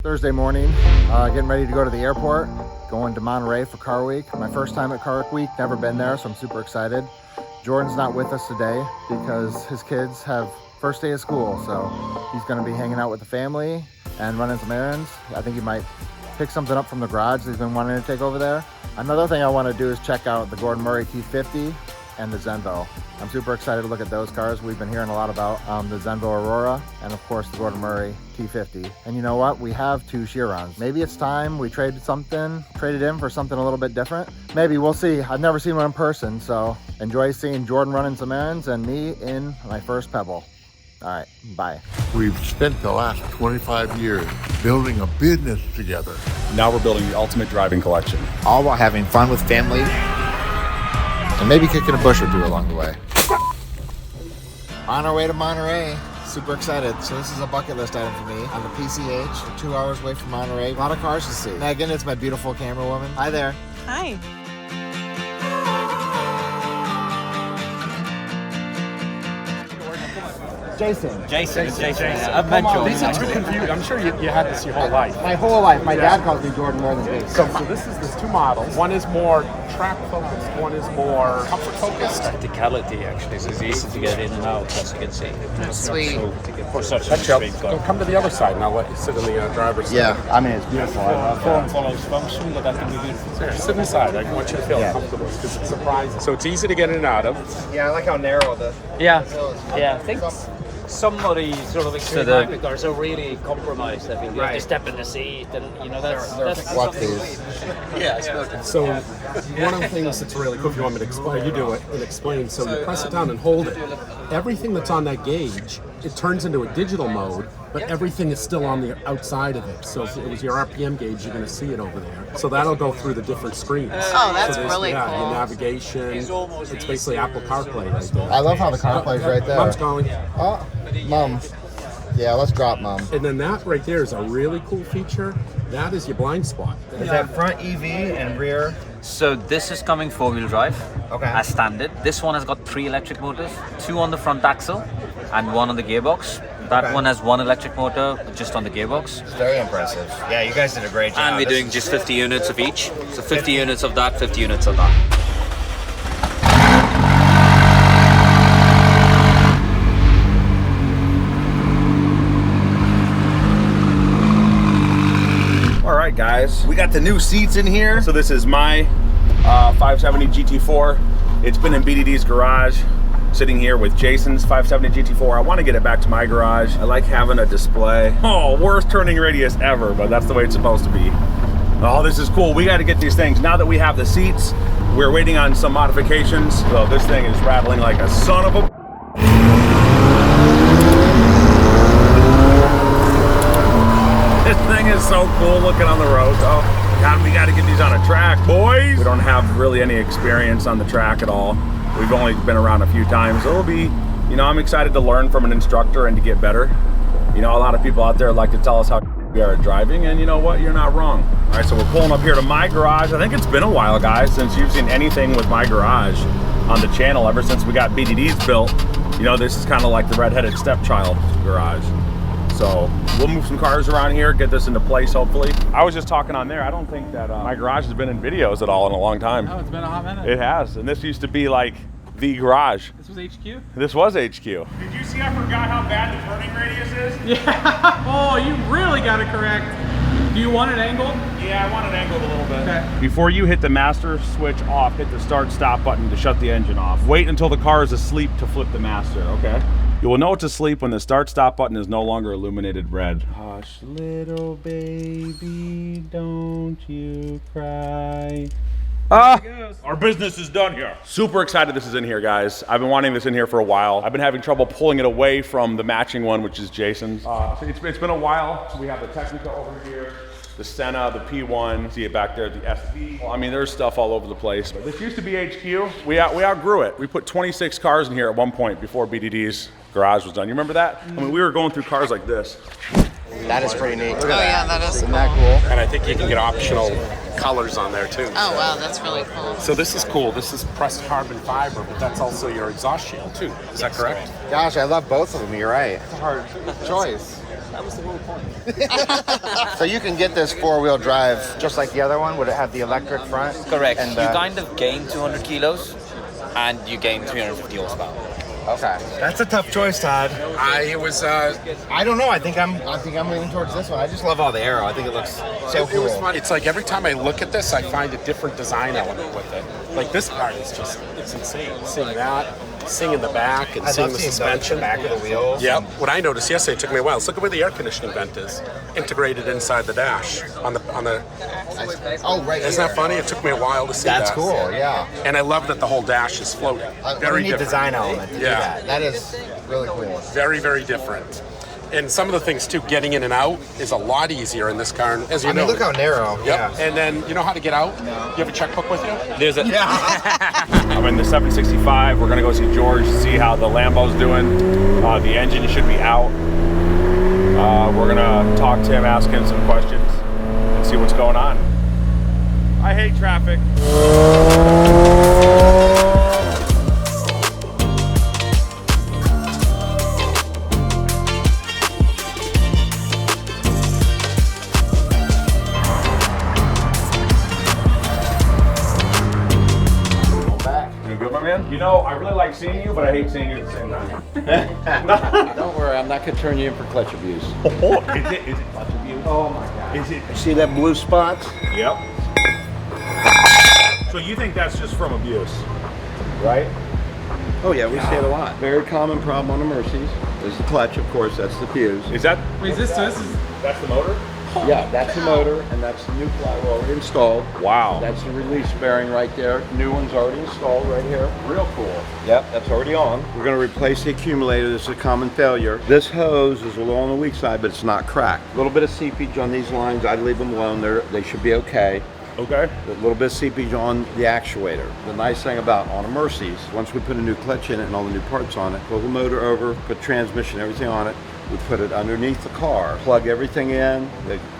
Thursday morning, getting ready to go to the airport, going to Monterey for Car Week. My first time at Car Week, never been there, so I'm super excited. Jordan's not with us today because his kids have first day of school, so he's gonna be hanging out with the family and running some errands. I think he might pick something up from the garage that he's been wanting to take over there. Another thing I wanna do is check out the Murray T.50 and the Zenvo. I'm super excited to look at those cars. We've been hearing a lot about the Zenvo Aurora and of course the Murray T.50. And you know what? We have two Chirons. Maybe it's time we traded in for something a little bit different. Maybe, we'll see. I've never seen one in person, so enjoy seeing Jordan running some errands and me in my first Pebble. All right, bye. We've spent the last 25 years building a business together. Now we're building the ultimate driving collection. All while having fun with family and maybe kicking a bush or two along the way. On our way to Monterey. Super excited. So this is a bucket list item for me on the PCH. 2 hours away from Monterey. A lot of cars to see. Megan, it's my beautiful camera woman. Hi there. Hi. Jason. I've met Jordan. These are too confusing. I'm sure you had this your whole life. My whole life. My dad calls me Jordan more than Jason. So there's two models. One is more track focused. One is more comfort focused. Practicality, actually. It's easy to get in and out, as you can see. That's sweet. So, for such a straight car. Come to the other side and I'll let you sit in the driver's seat. Yeah, I mean, it's beautiful. I love that. Follows function, but that can be beautiful. Here, sit inside. I want you to feel comfortable because it's surprising. So it's easy to get in and out of. Yeah, I like how narrow the... Yeah, I think somebody sort of extreme hypercars are really compromised. I mean, you have to step in the seat, and you know that's Watch these. So one of the things that's really cool, if you want me to explain, you do it and explain. So you press it down and hold it. Everything that's on that gauge, it turns into a digital mode, but everything is still on the outside of it. So if it was your RPM gauge, you're going to see it over there. So that'll go through the different screens. Oh, that's really cool. cool. Your navigation. It's basically Apple CarPlay right there. I love how the CarPlay's right there. Mom's calling. Oh, Mom. Yeah, let's drop Mom. And then that right there is a really cool feature. That is your blind spot. Is that front EV and rear? So this is coming 4-wheel drive, Okay. as standard. This one has got 3 electric motors, 2 on the front axle and 1 on the gearbox. That one has 1 electric motor just on the gearbox. Very impressive. Yeah, you guys did a great job. And we're doing just 50 units of each. So 50 units of that, 50 units of that. Alright guys, we got the new seats in here. So this is my 570 GT4. It's been in BDD's garage, sitting here with Jason's 570 GT4. I want to get it back to my garage. I like having a display. Oh, worst turning radius ever, but that's the way it's supposed to be. Oh, this is cool. We got to get these things. Now that we have the seats, we're waiting on some modifications. So this thing is rattling like a son of a... This thing is so cool looking on the road. Oh God, we got to get these on a track, boys. We don't have really any experience on the track at all. We've only been around a few times. It'll be, you know, I'm excited to learn from an instructor and to get better. You know, a lot of people out there like to tell us how we are at driving, and you know what? You're not wrong. All right, so we're pulling up here to my garage. I think it's been a while, guys, since you've seen anything with my garage on the channel. Ever since we got BDDs built, you know, this is kind of like the redheaded stepchild garage. So we'll move some cars around here, get this into place, hopefully. I was just talking on there. I don't think that my garage has been in videos at all in a long time. Oh, it's been a hot minute. It has, and this used to be like the garage. This was HQ? This was HQ. Did you see I forgot how bad the turning radius is? Yeah. Oh, you really got it correct. Do you want it angled? Yeah, I want it angled a little bit. Okay. Before you hit the master switch off, hit the start stop button to shut the engine off. Wait until the car is asleep to flip the master, okay? You will know it's asleep when the start stop button is no longer illuminated red. Hush, little baby, don't you cry. Our business is done here. Super excited this is in here, guys. I've been wanting this in here for a while. I've been having trouble pulling it away from the matching one, which is Jason's. It's been a while. We have the Technica over here, the Senna, the P1, see it back there, the SV. I mean, there's stuff all over the place. But this used to be HQ. We outgrew it. We put 26 cars in here at one point before BDD's garage was done. You remember that? I mean, we were going through cars like this. That is pretty neat. Look at Yeah, that is Isn't cool. that cool? And I think you can get optional colors on there too. Oh wow, that's really cool. So this is cool. This is pressed carbon fiber, but that's also your exhaust shield too. Is that correct? Gosh, I love both of them. You're right. It's a hard choice. That was the whole point. So you can get this four-wheel drive just like the other one. Would it have the electric front? Correct. And You kind of gain 200 kilos and you gain 350 horsepower. Okay. That's a tough choice, Todd. I don't know. I think I'm leaning towards this one. I just love all the aero. I think it looks so cool. It was fun. It's like every time I look at this, I find a different design element with it. Like this part is just, it's insane. Seeing that, seeing in the back, and seeing the suspension. Back of the wheels. Yep. What I noticed yesterday, it took me a while. Let's look at where the air conditioning vent is, integrated inside the dash on the. Oh, right. Isn't that funny? It took me a while to see That's that. cool. Yeah. And I love that the whole dash is floating. Very neat different design element. To do Yeah. that. That is really cool. Very, very different. And some of the things too, getting in and out is a lot easier in this car. And as you know, look how narrow. Yep. Yeah. And then you know how to get out? You have a checkbook with you? There's a I'm in the 765. We're gonna go see George, see how the Lambo's doing. The engine should be out. We're gonna talk to him, ask him some questions, and see what's going on. I hate traffic. You know, I really like seeing you, but I hate seeing you at the same time. Don't worry, I'm not gonna turn you in for clutch abuse. Oh, is it clutch abuse? Oh my God. Is it? See that blue spot? Yep. So you think that's just from abuse, right? Oh yeah, we see it a lot. Very common problem on the Mercedes. There's the clutch, of course, that's the fuse. Is that? Wait, this is That's the motor? Yeah, that's the motor, and that's the new flywheel already installed. Wow. That's the release bearing right there. New one's already installed right here. Real cool. Yep, that's already on. We're going to replace the accumulator. This is a common failure. This hose is a little on the weak side, but it's not cracked. A little bit of seepage on these lines. I'd leave them alone. They should be okay. Okay. A little bit of seepage on the actuator. The nice thing about on a Mercedes, once we put a new clutch in it and all the new parts on it, pull the motor over, put transmission, everything on it, we put it underneath the car, plug everything in.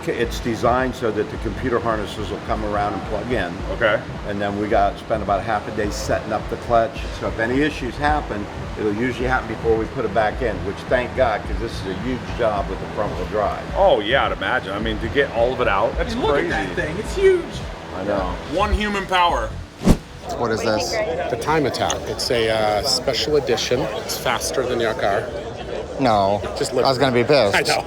It's designed so that the computer harnesses will come around and plug in. Okay. And then we spend about half a day setting up the clutch. So if any issues happen, it'll usually happen before we put it back in, which thank God, because this is a huge job with the front wheel drive. Oh yeah, I'd imagine. I mean, to get all of it out, that's look crazy. at that thing. It's huge. I know. One human power. What is this? The Time Attack. It's a special edition. It's faster than your car. No. Just I was gonna be pissed. I know.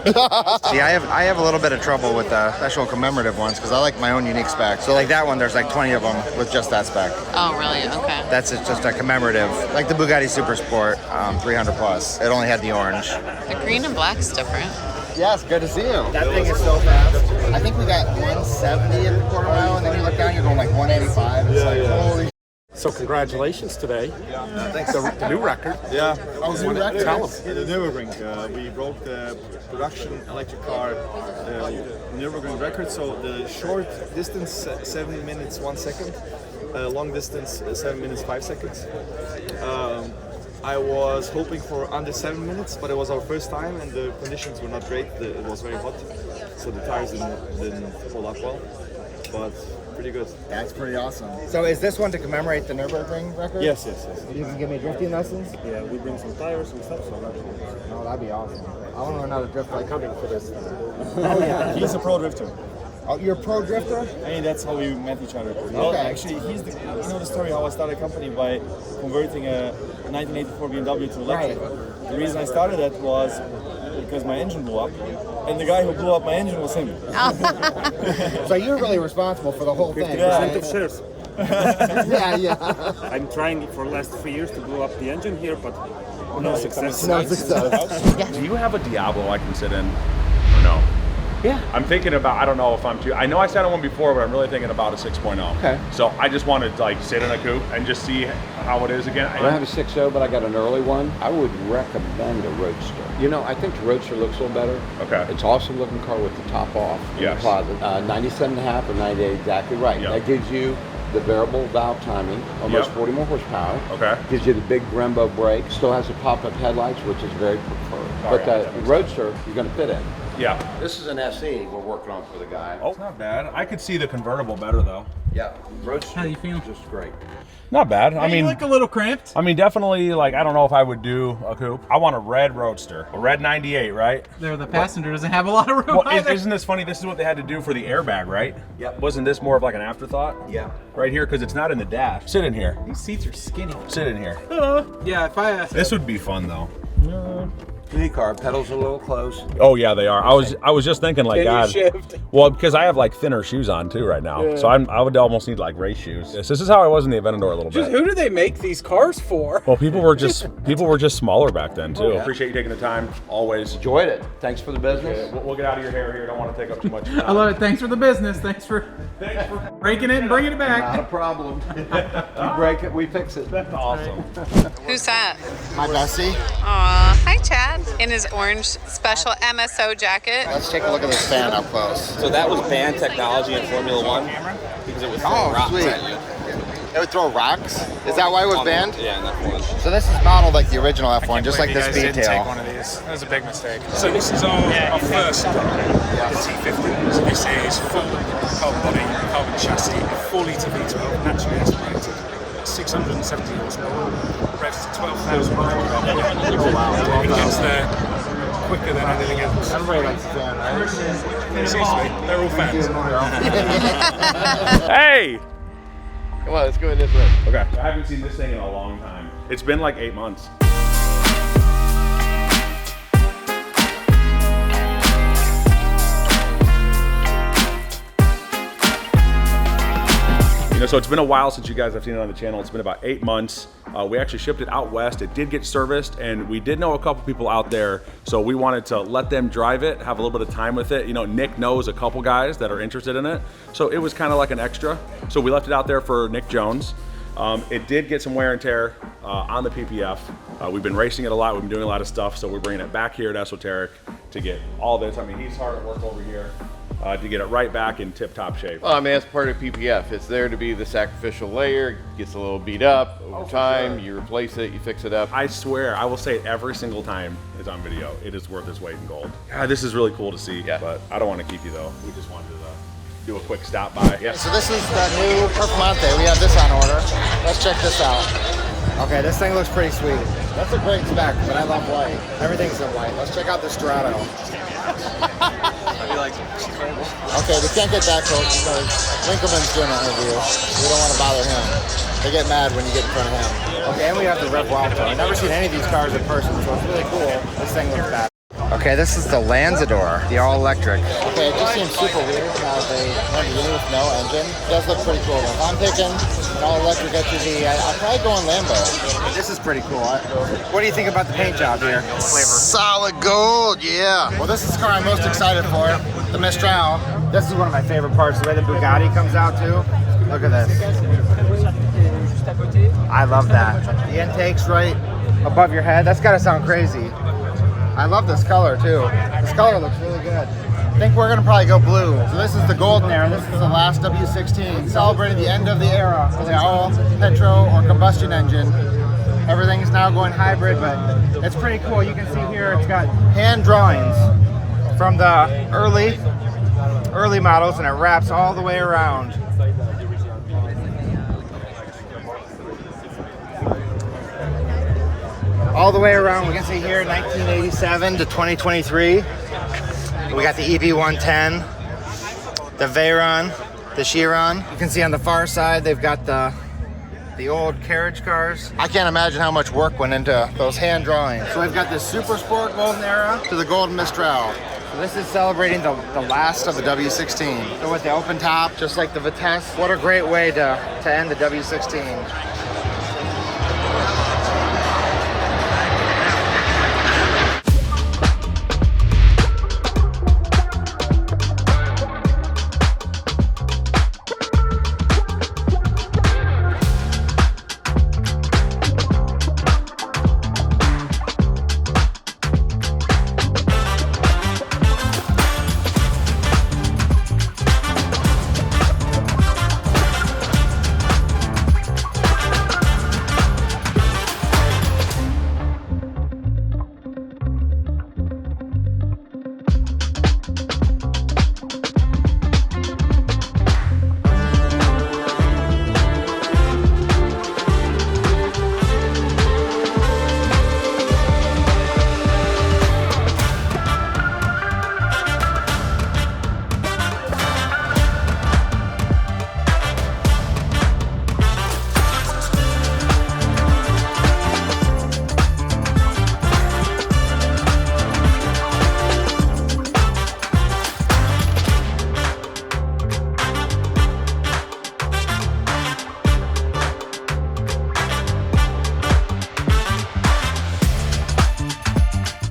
See, I have a little bit of trouble with the special commemorative ones because I like my own unique spec. So like that one, there's like 20 of them with just that spec. Oh, really? Okay. That's just a commemorative, like the Bugatti Super Sport 300 plus. It only had the orange. The green and black's different. Yes, good to see you. That thing is so fast. I think we got 170 at the quarter mile, and then you look down, you're going like 185. It's holy. So congratulations today. Thanks. The new record. Yeah. Oh, the new record. Tell them. The Nürburgring. We broke the production electric car Nürburgring record. So the short distance 7 minutes 1 second, long distance 7 minutes 5 seconds. I was hoping for under 7 minutes, but it was our first time and the conditions were not great. It was very hot, so the tires didn't hold up well, but pretty good. That's pretty awesome. So is this one to commemorate the Nürburgring record? Yes. You can give me drifting lessons? Yeah, we bring some tires and stuff, so that's Oh, that'd be awesome. I want to learn how to drift like Coming for this. Oh yeah, he's a pro drifter. Oh, you're a pro drifter? I mean, that's how we met each other. Well, actually, he's you know the story how I started a company by converting a 1984 BMW to electric. Right. The reason I started that was because my engine blew up, and the guy who blew up my engine was him. So you're really responsible for the whole thing. 50% right? of shares. Yeah. I'm trying for the last 3 years to blow up the engine here, but no success. No success. Do you have a Diablo I can sit in, or no? Yeah. I'm thinking about, I don't know if I'm too, I know I sat in one before, but I'm really thinking about a 6.0. Okay. So I just want to like sit in a coupe and just see how it is again. I don't have a 6.0, but I got an early one. I would recommend a Roadster. You know, I think the Roadster looks a little better. Okay. It's awesome looking car with the top off. In Yes. the closet. 97.5 or 98, exactly right. Yep. That gives you the variable valve timing, almost Yep. 40 more horsepower. Okay. Gives you the big Brembo brake. Still has the pop-up headlights, which is very preferred. Oh, But yeah, the Roadster, you're going to fit in. Yeah. This is an SE we're working on for the guy. Oh, not bad. I could see the convertible better though. Yeah, Roadster. How do you feel? Just great. Not bad. I mean, you look a little cramped. I mean, definitely, like, I don't know if I would do a coupe. I want a red Roadster. A red 98, right? There, the passenger doesn't have a lot of room Well, either. isn't this funny? This is what they had to do for the airbag, right? Yep. Wasn't this more of like an afterthought? Yeah. Right here, because it's not in the dash. Sit in here. These seats are skinny. Sit in here. Yeah, if I This would be fun, though. Mini car pedals a little close. Oh yeah, they are. I was just thinking, like, Can you God. shift? Well, because I have like thinner shoes on too right now, so I would almost need like race shoes. This is how I was in the Aventador a little bit. Who do they make these cars for? Well, people were just smaller back then too. Oh, yeah. Appreciate you taking the time. Always. Enjoyed it. Thanks for the business. We'll get out of your hair here. Don't want to take up too much time. I love it. Thanks for the business. Thanks for breaking it and bringing it Not a back. problem. You break it, we fix it. That's awesome. Who's that? Hi, Bessie. Aw, hi Chad. In his orange special MSO jacket. Let's take a look at this fan up close. So that was banned technology in Formula One because it would throw rocks sweet. at you. It would throw rocks? Is that why it was banned? Yeah, and that was. So this is modeled like the original F1, just like the Speedtail. One of these. That was a big mistake. So this is our first car, the T.50. So this is full carbon body, carbon chassis, 4 litre V12, naturally aspirated, 670 horsepower, revs to 12,000 miles. Oh wow, It gets there quicker than anything else. Everybody likes the fan, right? Seriously, they're all fans. Hey. Come on, let's go in this way. Okay. I haven't seen this thing in a long time. It's been like 8 months. So it's been a while since you guys have seen it on the channel. It's been about 8 months. We actually shipped it out west. It did get serviced, and we did know a couple people out there, so we wanted to let them drive it, have a little bit of time with it. You know, Nick knows a couple guys that are interested in it, so it was kind of like an extra. So we left it out there for Nick Jones. It did get some wear and tear on the PPF. We've been racing it a lot. We've been doing a lot of stuff, so we're bringing it back here at Esoteric to get all this. I mean, he's hard at work over here to get it right back in tip-top shape. Well, I mean, that's part of PPF. It's there to be the sacrificial layer. It gets a little beat up over time. Sure. You replace it, you fix it up. I swear, I will say it every single time it's on video. It is worth its weight in gold. God, this is really cool to see, but I don't want to keep you though. We just wanted to do a quick stop by. Yeah. So this is the new Performante. We have this on order. Let's check this out. Okay, this thing looks pretty sweet. That's a great spec, but I love white. Everything's in white. Let's check out the Strato. Okay, we can't get that close because Winkleman's doing an interview. We don't want to bother him. They get mad when you get in front of him. Okay, and we have the Rev Walter. I've never seen any of these cars in person, so it's really cool. This thing looks bad. Okay, this is the Lanzador, the all-electric. Okay, it just seems super weird to have a Lamborghini with no engine. It does look pretty cool. If I'm picking an all-electric SUV, I'll probably go on Lambo. This is pretty cool. What do you think about the paint job here? Flavor. Solid gold, yeah. Well, this is the car I'm most excited for, the Mistral. This is one of my favorite parts, the way the Bugatti comes out too. Look at this. I love that. The intake's right above your head. That's gotta sound crazy. I love this color too. This color looks really good. I think we're gonna probably go blue. So this is the Golden Era. This is the last W16, celebrating the end of the era for the all petrol or combustion engine. Everything is now going hybrid, but it's pretty cool. You can see here it's got hand drawings from the early models, and it wraps all the way around. All the way around, we can see here 1987 to 2023. We got the EV110, the Veyron, the Chiron. You can see on the far side, they've got the old carriage cars. I can't imagine how much work went into those hand drawings. So we've got this Super Sport Golden Era to the Golden Mistral. So this is celebrating the last of the W16. So with the open top, just like the Vitesse, what a great way to end the W16.